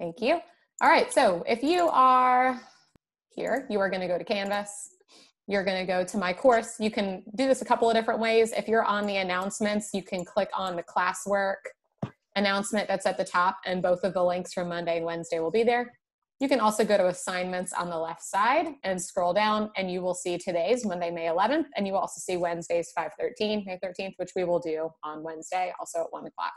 Thank you. All right, so if you are here, you are going to go to Canvas. You're going to go to my course. You can do this a couple of different ways. If you're on the announcements, you can click on the classwork announcement that's at the top, and both of the links from Monday and Wednesday will be there. You can also go to assignments on the left side and scroll down, and you will see today's Monday, May 11th, and you will also see Wednesday's 5/13, May 13th, which we will do on Wednesday, also at 1 o'clock.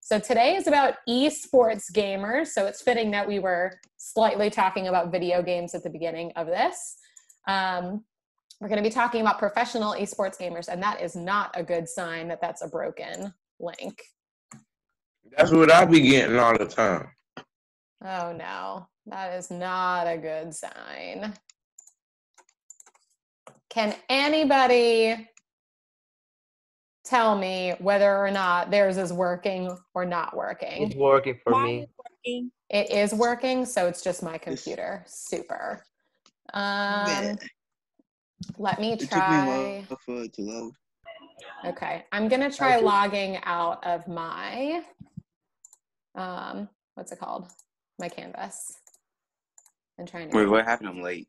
So today is about esports gamers, so it's fitting that we were slightly talking about video games at the beginning of this. We're going to be talking about professional esports gamers, and that is not a good sign that that's a broken link. That's what I be getting all the time. Oh no, that is not a good sign. Can anybody tell me whether or not theirs is working or not working? It's working for me. Working. It is working, so it's just my computer. Super. Let me try. It took me a while for it to load. Okay, I'm gonna try logging out of my, what's it called? My Canvas. And trying to. Wait, what happened? I'm late.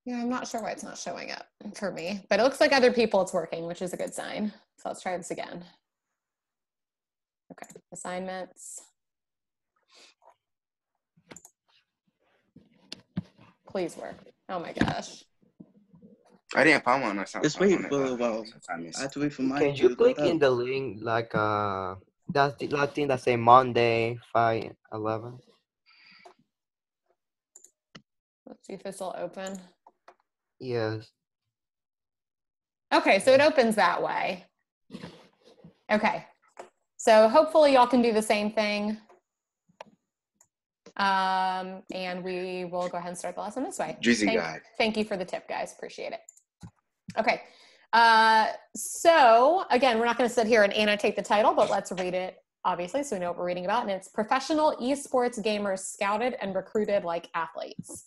Yeah, I'm not sure why it's not showing up for me, but it looks like other people it's working, which is a good sign. So let's try this again. Okay, assignments. Please work. Oh my gosh. I didn't find one. It's waiting for a while. I have to wait for mine. Can you click in the link like that's the last thing that say Monday 5/11? Let's see if this will open. Yes. Okay, so it opens that way. Okay, so hopefully y'all can do the same thing. And we will go ahead and start the lesson this way. Juicy guy. Thank you for the tip, guys. Appreciate it. Okay, so again, we're not going to sit here and annotate the title, but let's read it, obviously, so we know what we're reading about. And it's professional esports gamers scouted and recruited like athletes.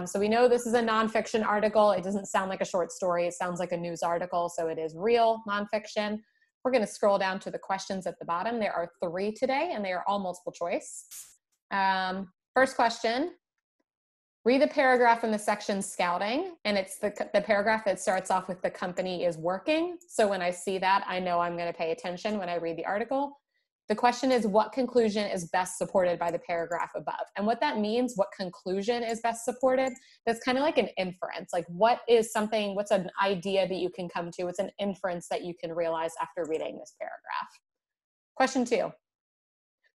So we know this is a nonfiction article. It doesn't sound like a short story. It sounds like a news article, so it is real nonfiction. We're going to scroll down to the questions at the bottom. There are 3 today, and they are all multiple choice. First question, read the paragraph in the section scouting, and it's the paragraph that starts off with the company is working. So when I see that, I know I'm going to pay attention when I read the article. The question is, what conclusion is best supported by the paragraph above? And what that means, what conclusion is best supported, that's kind of like an inference. Like what's an idea that you can come to? It's an inference that you can realize after reading this paragraph. Question 2.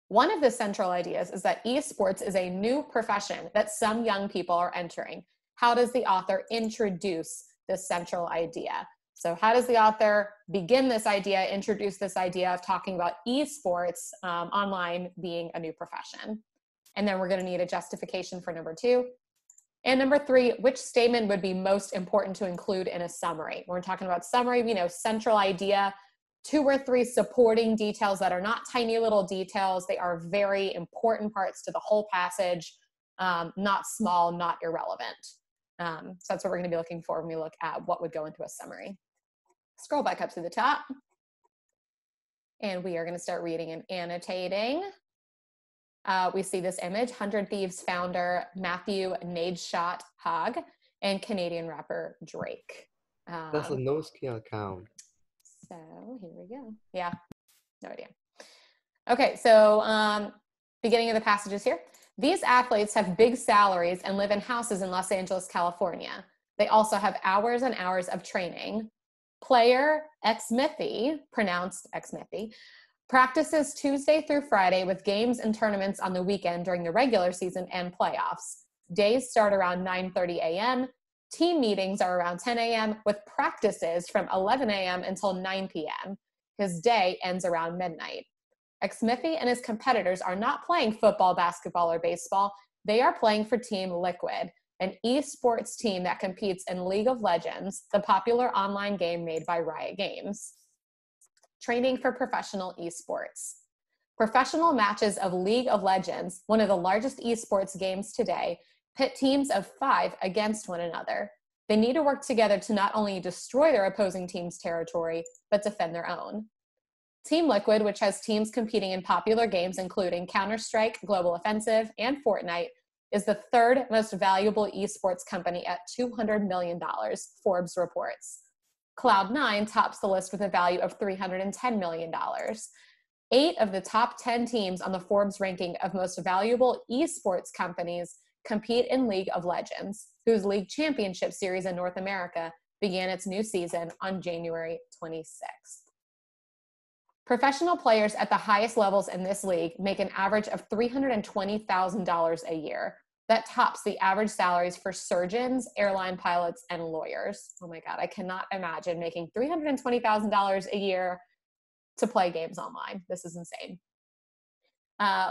One of the central ideas is that esports is a new profession that some young people are entering. How does the author introduce this central idea? So how does the author begin this idea, introduce this idea of talking about esports online being a new profession? And then we're going to need a justification for number 2. And number 3, which statement would be most important to include in a summary? We're talking about summary, central idea, 2 or 3 supporting details that are not tiny little details. They are very important parts to the whole passage, not small, not irrelevant. So that's what we're going to be looking for when we look at what would go into a summary. Scroll back up to the top. And we are going to start reading and annotating. We see this image, 100 Thieves founder Matthew Nadeshot Hogg and Canadian rapper Drake. That's a no-skill account. So here we go. Yeah, no idea. Okay, so beginning of the passages here. These athletes have big salaries and live in houses in Los Angeles, California. They also have hours and hours of training. Player Xmithy, pronounced Xmithy, practices Tuesday through Friday with games and tournaments on the weekend during the regular season and playoffs. Days start around 9:30 a.m. Team meetings are around 10 a.m. with practices from 11 a.m. until 9 p.m. His day ends around midnight. Xmithy and his competitors are not playing football, basketball, or baseball. They are playing for Team Liquid, an esports team that competes in League of Legends, the popular online game made by Riot Games. Training for professional esports. Professional matches of League of Legends, one of the largest esports games today, pit teams of 5 against one another. They need to work together to not only destroy their opposing team's territory, but defend their own. Team Liquid, which has teams competing in popular games including Counter-Strike, Global Offensive, and Fortnite, is the third most valuable esports company at $200 million, Forbes reports. Cloud9 tops the list with a value of $310 million. 8 of the top 10 teams on the Forbes ranking of most valuable esports companies compete in League of Legends, whose League Championship Series in North America began its new season on January 26th. Professional players at the highest levels in this league make an average of $320,000 a year. That tops the average salaries for surgeons, airline pilots, and lawyers. Oh my God, I cannot imagine making $320,000 a year to play games online. This is insane.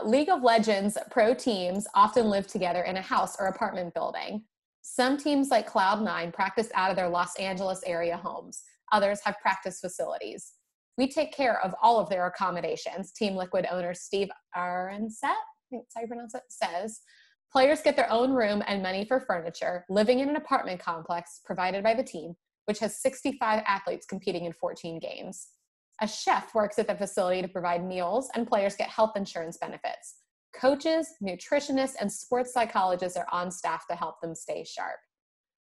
League of Legends pro teams often live together in a house or apartment building. Some teams like Cloud9 practice out of their Los Angeles area homes. Others have practice facilities. We take care of all of their accommodations, Team Liquid owner Steve Aronset, I think that's how you pronounce it, says. Players get their own room and money for furniture, living in an apartment complex provided by the team, which has 65 athletes competing in 14 games. A chef works at the facility to provide meals, and players get health insurance benefits. Coaches, nutritionists, and sports psychologists are on staff to help them stay sharp.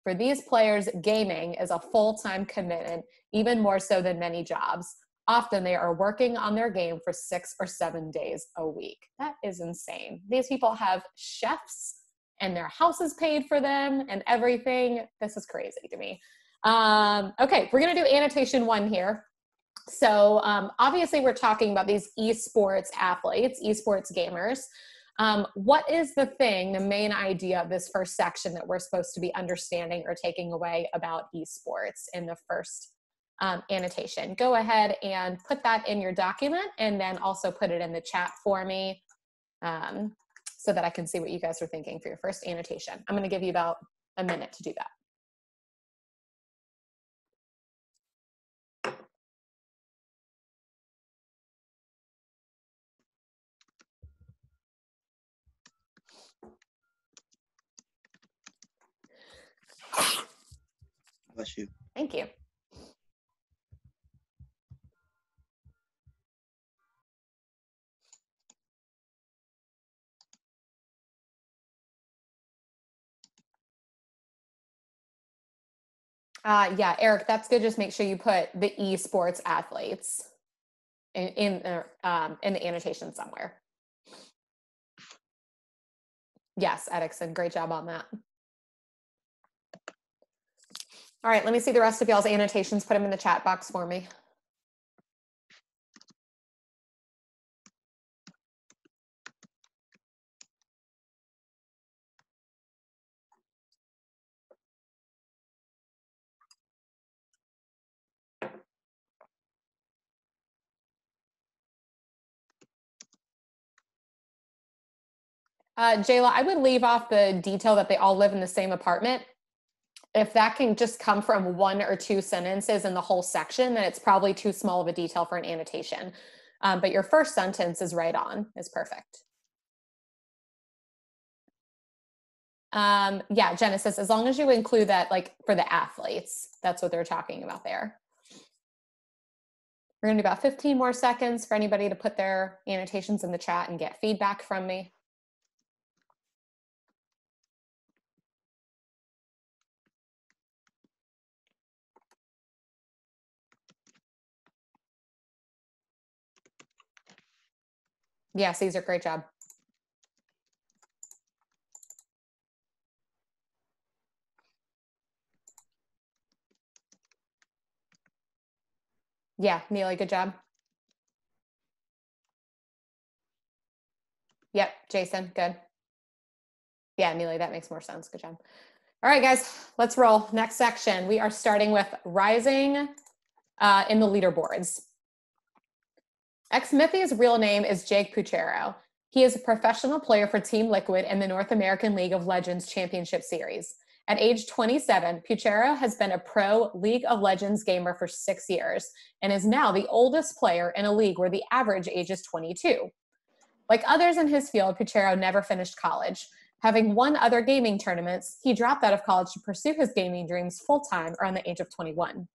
For these players, gaming is a full-time commitment, even more so than many jobs. Often they are working on their game for 6 or 7 days a week. That is insane. These people have chefs and their house is paid for them and everything. This is crazy to me. Okay, we're gonna do annotation 1 here. So obviously we're talking about these esports athletes, esports gamers. What is the thing, the main idea of this first section that we're supposed to be understanding or taking away about esports in the first annotation? Go ahead and put that in your document and then also put it in the chat for me so that I can see what you guys are thinking for your first annotation. I'm going to give you about a minute to do that. Bless you. Thank you. Yeah, Eric, that's good. Just make sure you put the esports athletes in the annotation somewhere. Yes, Edison, great job on that. All right, let me see the rest of y'all's annotations. Put them in the chat box for me. Jayla, I would leave off the detail that they all live in the same apartment. If that can just come from 1 or 2 sentences in the whole section, then it's probably too small of a detail for an annotation. But your first sentence is right on, is perfect. Yeah, Genesis, as long as you include that, like for the athletes, that's what they're talking about there. We're gonna do about 15 more seconds for anybody to put their annotations in the chat and get feedback from me. Yeah, Caesar, great job. Yeah, Neely, good job. Yep, Jason, good. Yeah, Neely, that makes more sense. Good job. All right, guys, let's roll. Next section. We are starting with rising in the leaderboards. Xmithy's real name is Jake Puchero. He is a professional player for Team Liquid in the North American League of Legends Championship Series. At age 27, Puchero has been a pro League of Legends gamer for 6 years and is now the oldest player in a league where the average age is 22. Like others in his field, Puchero never finished college. Having won other gaming tournaments, he dropped out of college to pursue his gaming dreams full-time around the age of 21.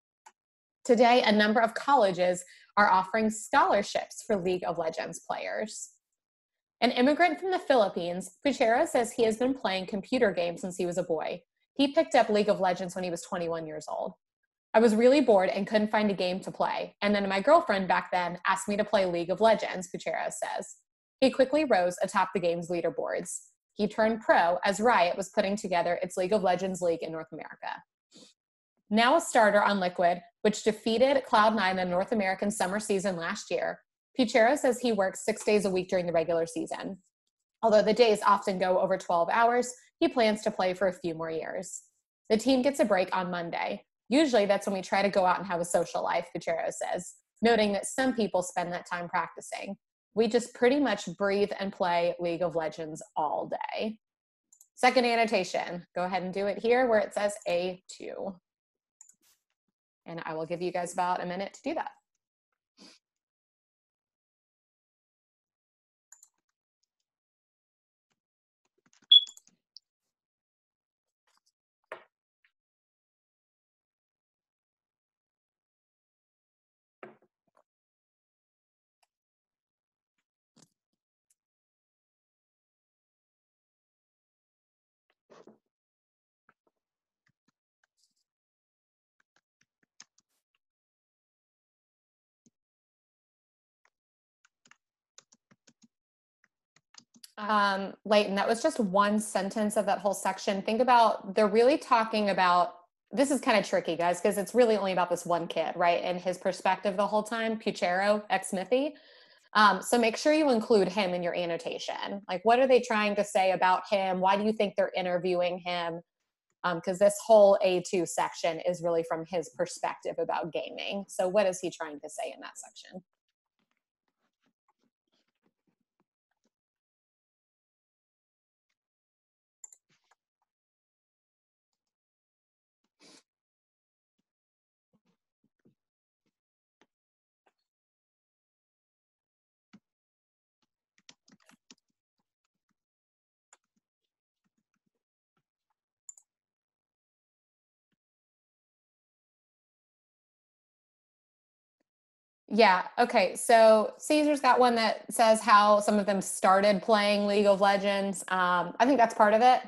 Today, a number of colleges are offering scholarships for League of Legends players. An immigrant from the Philippines, Puchero says he has been playing computer games since he was a boy. He picked up League of Legends when he was 21 years old. I was really bored and couldn't find a game to play. And then my girlfriend back then asked me to play League of Legends, Puchero says. He quickly rose atop the game's leaderboards. He turned pro as Riot was putting together its League of Legends League in North America. Now a starter on Liquid, which defeated Cloud9 in the North American summer season last year, Puchero says he works 6 days a week during the regular season. Although the days often go over 12 hours, he plans to play for a few more years. The team gets a break on Monday. Usually that's when we try to go out and have a social life, Puchero says, noting that some people spend that time practicing. We just pretty much breathe and play League of Legends all day. Second annotation, go ahead and do it here where it says A2. And I will give you guys about a minute to do that. Leighton, that was just one sentence of that whole section. Think about, they're really talking about, this is kind of tricky, guys, because it's really only about this one kid, right? And his perspective the whole time, Puchero, ex-Smithy. So make sure you include him in your annotation. Like, what are they trying to say about him? Why do you think they're interviewing him? Because this whole A2 section is really from his perspective about gaming. So what is he trying to say in that section? Yeah, okay, so Caesar's got one that says how some of them started playing League of Legends. I think that's part of it.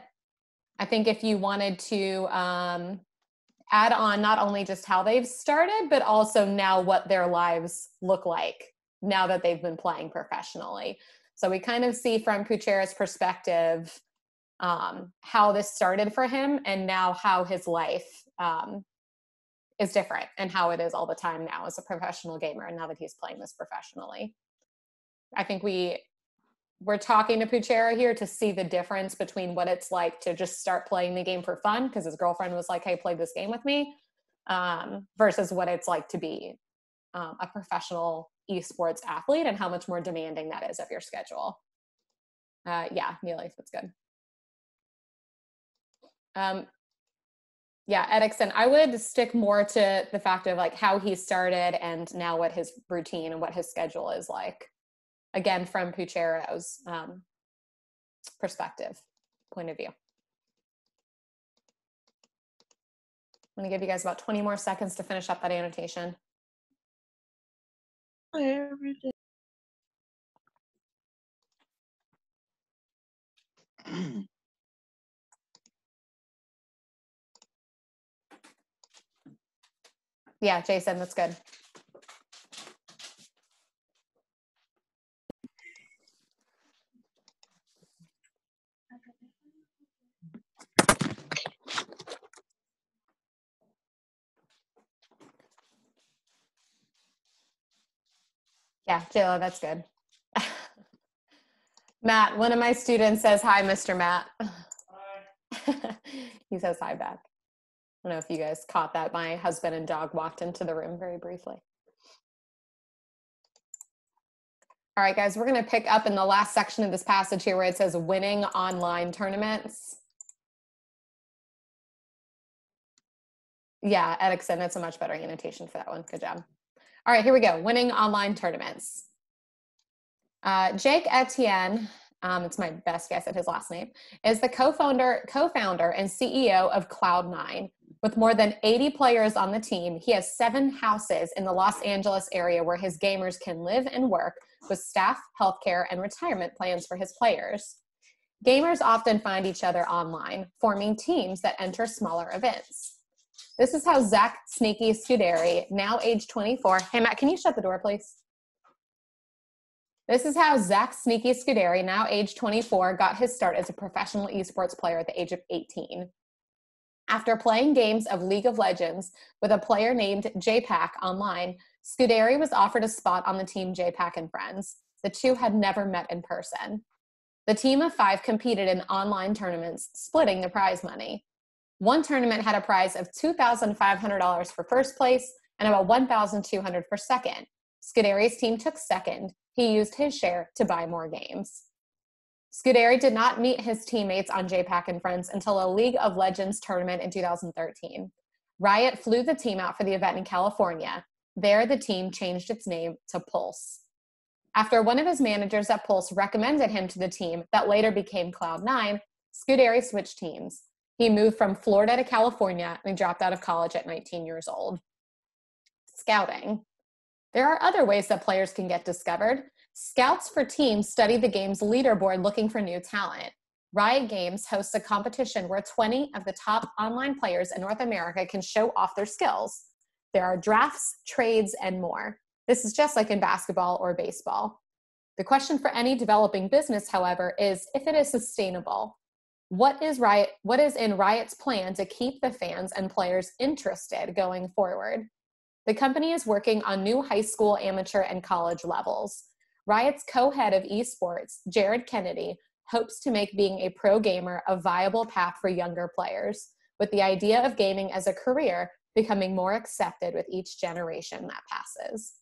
I think if you wanted to add on not only just how they've started, but also now what their lives look like now that they've been playing professionally. So we kind of see from Puchero's perspective how this started for him and now how his life is different and how it is all the time now as a professional gamer and now that he's playing this professionally. I think we're talking to Puchero here to see the difference between what it's like to just start playing the game for fun because his girlfriend was like, hey, play this game with me, versus what it's like to be a professional esports athlete and how much more demanding that is of your schedule. Yeah, Neely, that's good. Yeah, Edixon, I would stick more to the fact of like how he started and now what his routine and what his schedule is like. Again, from Puchero's perspective, point of view. I'm gonna give you guys about 20 more seconds to finish up that annotation. Every day. Yeah, Jason, that's good. Yeah, Jayla, that's good. Matt, one of my students says, hi, Mr. Matt. Hi. He says hi back. I don't know if you guys caught that. My husband and dog walked into the room very briefly. All right, guys, we're going to pick up in the last section of this passage here where it says winning online tournaments. Yeah, Edixon, that's a much better annotation for that one. Good job. All right, here we go. Winning online tournaments. Jake Etienne, it's my best guess at his last name, is the co-founder and CEO of Cloud9. With more than 80 players on the team, he has 7 houses in the Los Angeles area where his gamers can live and work, with staff, healthcare, and retirement plans for his players. Gamers often find each other online, forming teams that enter smaller events. This is how Zach Sneaky Scuderi, now age 24. Hey, Matt, can you shut the door, please? This is how Zach Sneaky Scuderi, now age 24, got his start as a professional esports player at the age of 18. After playing games of League of Legends with a player named JPack online, Scuderi was offered a spot on the team JPack and Friends. The two had never met in person. The team of 5 competed in online tournaments, splitting the prize money. One tournament had a prize of $2,500 for first place and about $1,200 for second. Scuderi's team took second. He used his share to buy more games. Scuderi did not meet his teammates on JPack and Friends until a League of Legends tournament in 2013. Riot flew the team out for the event in California. There, the team changed its name to Pulse. After one of his managers at Pulse recommended him to the team that later became Cloud9, Scuderi switched teams. He moved from Florida to California and he dropped out of college at 19 years old. Scouting. There are other ways that players can get discovered. Scouts for teams study the game's leaderboard looking for new talent. Riot Games hosts a competition where 20 of the top online players in North America can show off their skills. There are drafts, trades, and more. This is just like in basketball or baseball. The question for any developing business, however, is if it is sustainable. What is in Riot's plan to keep the fans and players interested going forward? The company is working on new high school, amateur, and college levels. Riot's co-head of esports, Jared Kennedy, hopes to make being a pro gamer a viable path for younger players, with the idea of gaming as a career becoming more accepted with each generation that passes.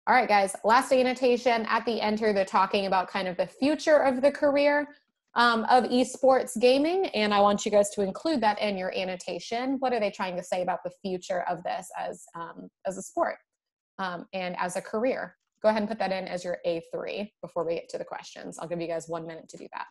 All right, guys, last annotation. At the end here, they're talking about kind of the future of the career of esports gaming, and I want you guys to include that in your annotation. What are they trying to say about the future of this as a sport and as a career? Go ahead and put that in as your A3 before we get to the questions. I'll give you guys 1 minute to do that.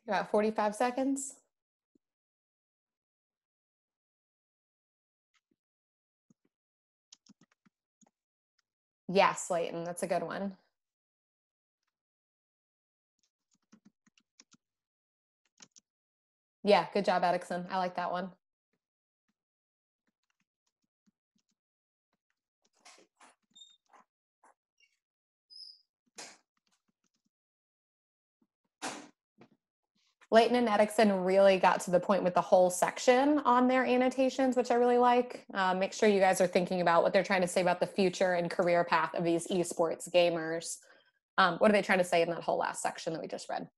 About 45 seconds. Yes, Leighton, that's a good one. Yeah, good job, Edison. I like that one. Leighton and Edison really got to the point with the whole section on their annotations, which I really like. Make sure you guys are thinking about what they're trying to say about the future and career path of these esports gamers. What are they trying to say in that whole last section that we just read?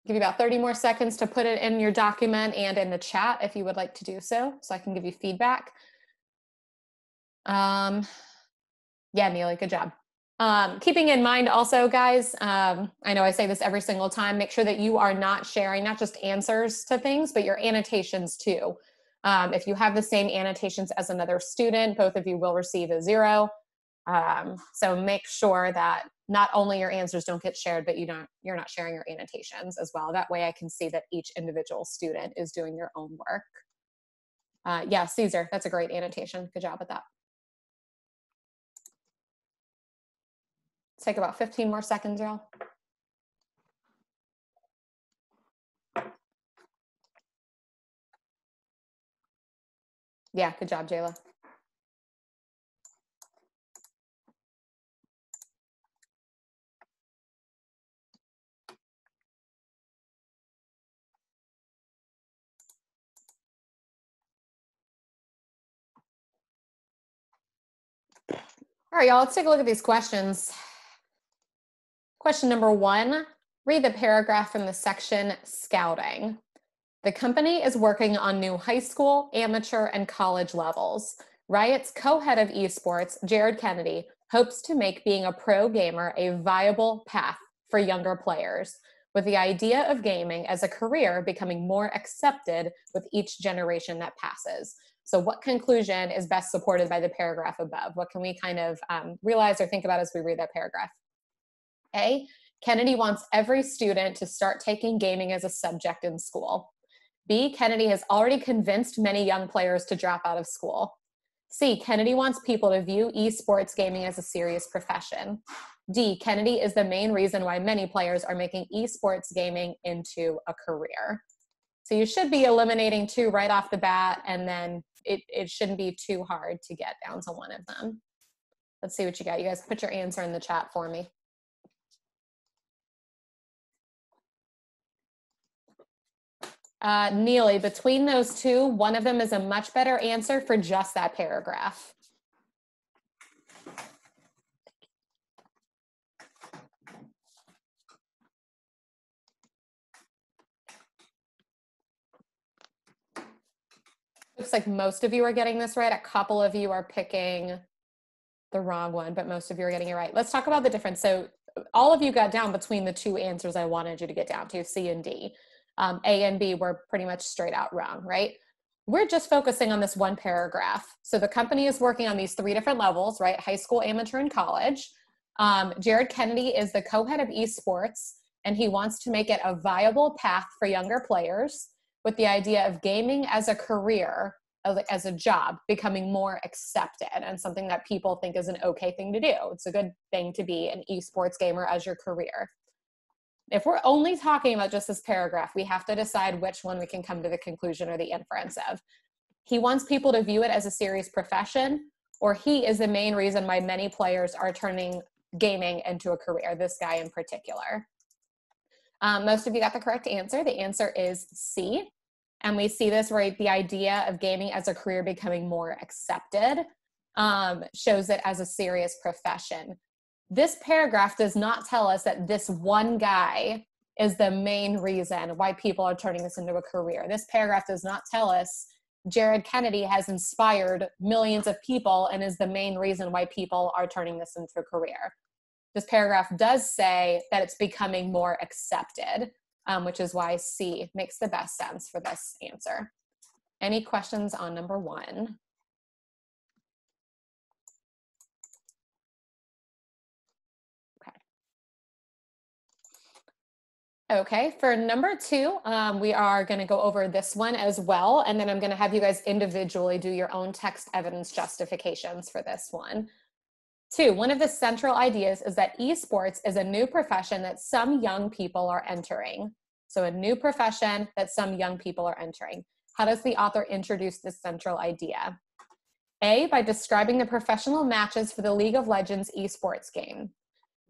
Give you about 30 more seconds to put it in your document and in the chat if you would like to do so I can give you feedback. Yeah, Neely, good job. Keeping in mind also, guys, I know I say this every single time, make sure that you are not sharing not just answers to things, but your annotations too. If you have the same annotations as another student, both of you will receive a 0. So make sure that not only your answers don't get shared, but you're not sharing your annotations as well. That way I can see that each individual student is doing their own work. Yeah, Caesar, that's a great annotation. Good job with that. Take about 15 more seconds, y'all. Yeah, good job, Jayla. All right, y'all, let's take a look at these questions. Question number 1, read the paragraph from the section Scouting. The company is working on new high school, amateur, and college levels. Riot's co-head of esports, Jared Kennedy, hopes to make being a pro gamer a viable path for younger players, with the idea of gaming as a career becoming more accepted with each generation that passes. So what conclusion is best supported by the paragraph above? What can we kind of realize or think about as we read that paragraph? A, Kennedy wants every student to start taking gaming as a subject in school. B, Kennedy has already convinced many young players to drop out of school. C, Kennedy wants people to view esports gaming as a serious profession. D, Kennedy is the main reason why many players are making esports gaming into a career. So you should be eliminating 2 right off the bat, and then it shouldn't be too hard to get down to one of them. Let's see what you got. You guys put your answer in the chat for me. Neely, between those 2, one of them is a much better answer for just that paragraph. Looks like most of you are getting this right. A couple of you are picking the wrong one, but most of you are getting it right. Let's talk about the difference. So all of you got down between the 2 answers I wanted you to get down to, C and D. A and B were pretty much straight out wrong, right? We're just focusing on this one paragraph. So the company is working on these 3 different levels, right? High school, amateur, and college. Jared Kennedy is the co-head of esports, and he wants to make it a viable path for younger players with the idea of gaming as a career, as a job, becoming more accepted and something that people think is an okay thing to do. It's a good thing to be an esports gamer as your career. If we're only talking about just this paragraph, we have to decide which one we can come to the conclusion or the inference of. He wants people to view it as a serious profession, or he is the main reason why many players are turning gaming into a career, this guy in particular. Most of you got the correct answer. The answer is C. And we see this where the idea of gaming as a career becoming more accepted shows it as a serious profession. This paragraph does not tell us that this one guy is the main reason why people are turning this into a career. This paragraph does not tell us Jared Kennedy has inspired millions of people and is the main reason why people are turning this into a career. This paragraph does say that it's becoming more accepted, which is why C makes the best sense for this answer. Any questions on number 1? Okay, for number 2, we are going to go over this one as well, and then I'm going to have you guys individually do your own text evidence justifications for this one. 2, one of the central ideas is that esports is a new profession that some young people are entering. So a new profession that some young people are entering. How does the author introduce this central idea? A, by describing the professional matches for the League of Legends esports game.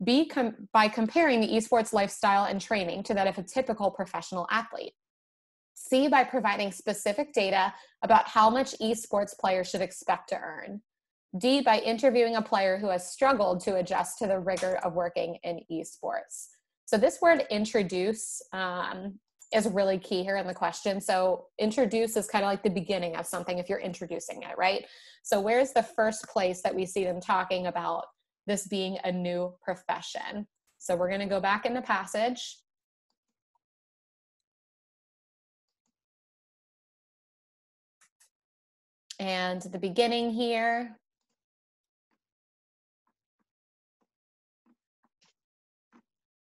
B, by comparing the esports lifestyle and training to that of a typical professional athlete. C, by providing specific data about how much esports players should expect to earn. D, by interviewing a player who has struggled to adjust to the rigor of working in esports. So this word introduce is really key here in the question. So introduce is kind of like the beginning of something if you're introducing it, right? So where's the first place that we see them talking about this being a new profession? So we're going to go back in the passage. And the beginning here.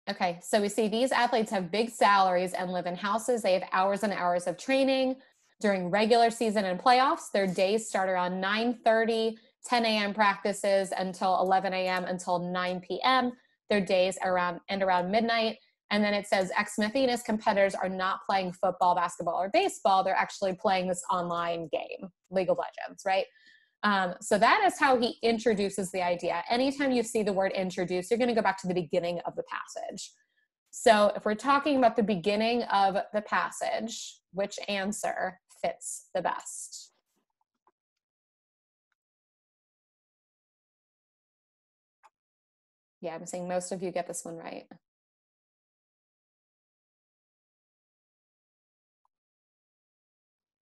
Okay, so we see these athletes have big salaries and live in houses. They have hours and hours of training. During regular season and playoffs, their days start around 9:30, 10 a.m. practices until 11 a.m. until 9 p.m. Their days end around midnight. And then it says Xmithie and his competitors are not playing football, basketball, or baseball. They're actually playing this online game, League of Legends, right? So that is how he introduces the idea. Anytime you see the word introduce, you're going to go back to the beginning of the passage. So if we're talking about the beginning of the passage, which answer fits the best? Yeah, I'm saying most of you get this one right.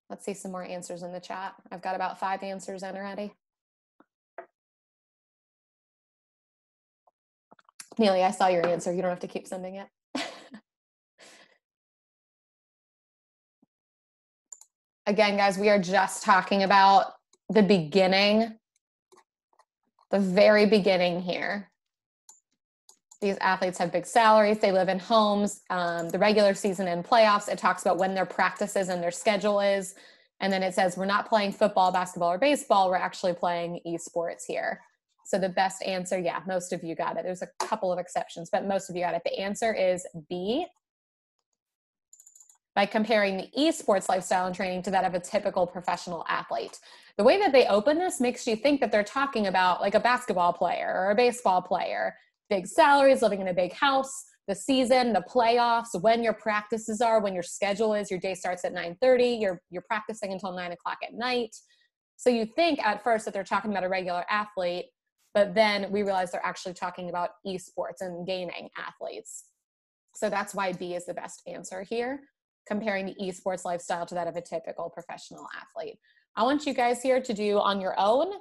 Let's see some more answers in the chat. I've got about 5 answers in already. Neely, I saw your answer. You don't have to keep sending it. Again, guys, we are just talking about the beginning, the very beginning here. These athletes have big salaries. They live in homes. The regular season and playoffs, it talks about when their practices and their schedule is. And then it says, we're not playing football, basketball, or baseball. We're actually playing esports here. So the best answer, yeah, most of you got it. There's a couple of exceptions, but most of you got it. The answer is B. By comparing the esports lifestyle and training to that of a typical professional athlete. The way that they open this makes you think that they're talking about like a basketball player or a baseball player. Big salaries, living in a big house, the season, the playoffs, when your practices are, when your schedule is. Your day starts at 9:30, you're practicing until 9 o'clock at night. So you think at first that they're talking about a regular athlete, but then we realize they're actually talking about esports and gaming athletes. So that's why B is the best answer here, comparing the esports lifestyle to that of a typical professional athlete. I want you guys here to do on your own.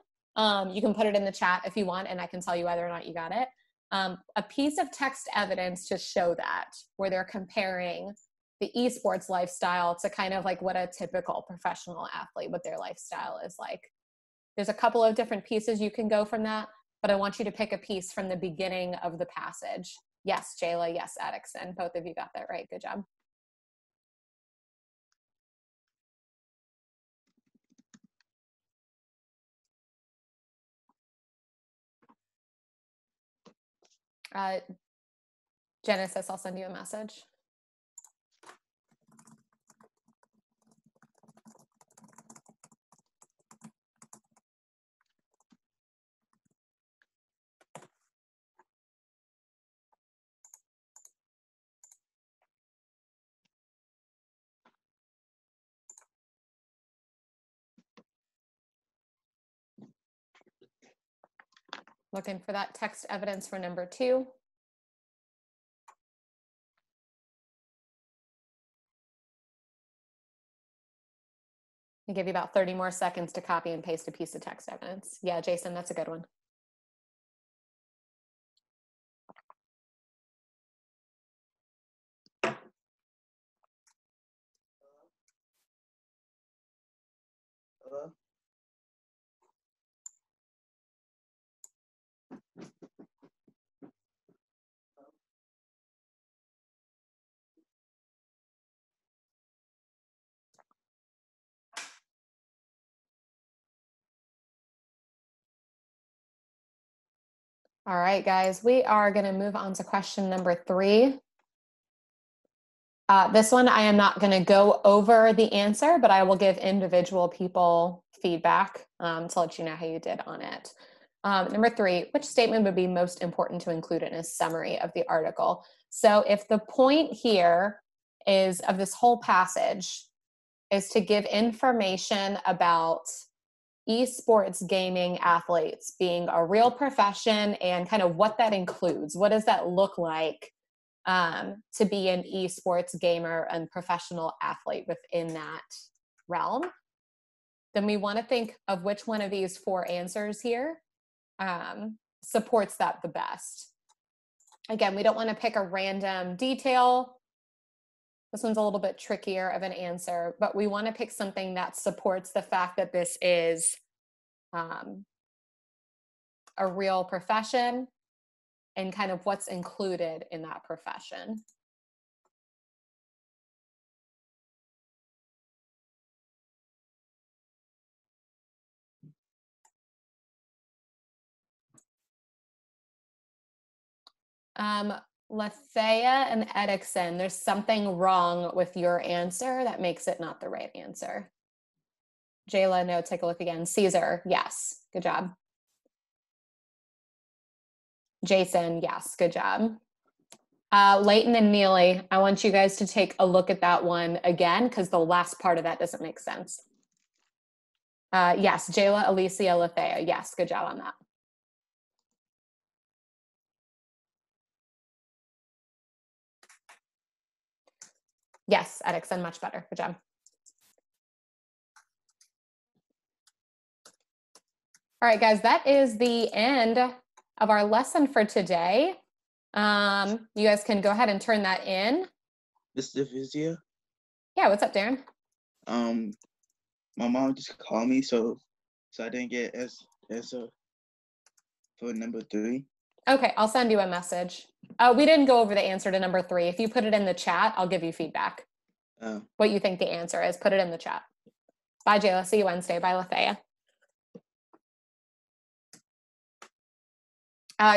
You can put it in the chat if you want, and I can tell you whether or not you got it. A piece of text evidence to show that, where they're comparing the esports lifestyle to kind of like what a typical professional athlete, what their lifestyle is like. There's a couple of different pieces you can go from that, but I want you to pick a piece from the beginning of the passage. Yes, Jayla, yes, Addison, both of you got that right, good job. Genesis, I'll send you a message. Looking for that text evidence for number 2. I'll give you about 30 more seconds to copy and paste a piece of text evidence. Yeah, Jason, that's a good one. All right, guys, we are going to move on to question number 3. This one, I am not going to go over the answer, but I will give individual people feedback to let you know how you did on it. Number 3, which statement would be most important to include in a summary of the article? So if the point here is of this whole passage is to give information about esports gaming athletes being a real profession and kind of what that includes. What does that look like to be an esports gamer and professional athlete within that realm? Then we want to think of which one of these 4 answers here supports that the best. Again, we don't want to pick a random detail. This one's a little bit trickier of an answer, but we want to pick something that supports the fact that this is a real profession and kind of what's included in that profession. Lethea and Edixon, there's something wrong with your answer that makes it not the right answer. Jayla, no, take a look again. Caesar, yes, good job. Jason, yes, good job. Leighton and Neely, I want you guys to take a look at that one again because the last part of that doesn't make sense. Yes, Jayla, Alicia, Lethea, yes, good job on that. Yes, at extend, much better. Good job. All right, guys, that is the end of our lesson for today. You guys can go ahead and turn that in. Mr. Vizia, Yeah, what's up, Darren? my mom just called me, so I didn't get answer for number 3. Okay, I'll send you a message. We didn't go over the answer to number 3. If you put it in the chat, I'll give you feedback. What you think the answer is, put it in the chat. Bye, Jayla. See you Wednesday. Bye, Lethea.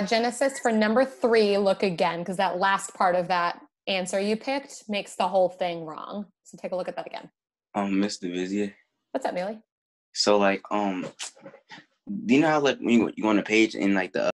Genesis, for number 3, look again, because that last part of that answer you picked makes the whole thing wrong. So take a look at that again. Mr. Vizia. What's up, Neely? So like, do you know how like when you go on a page and like the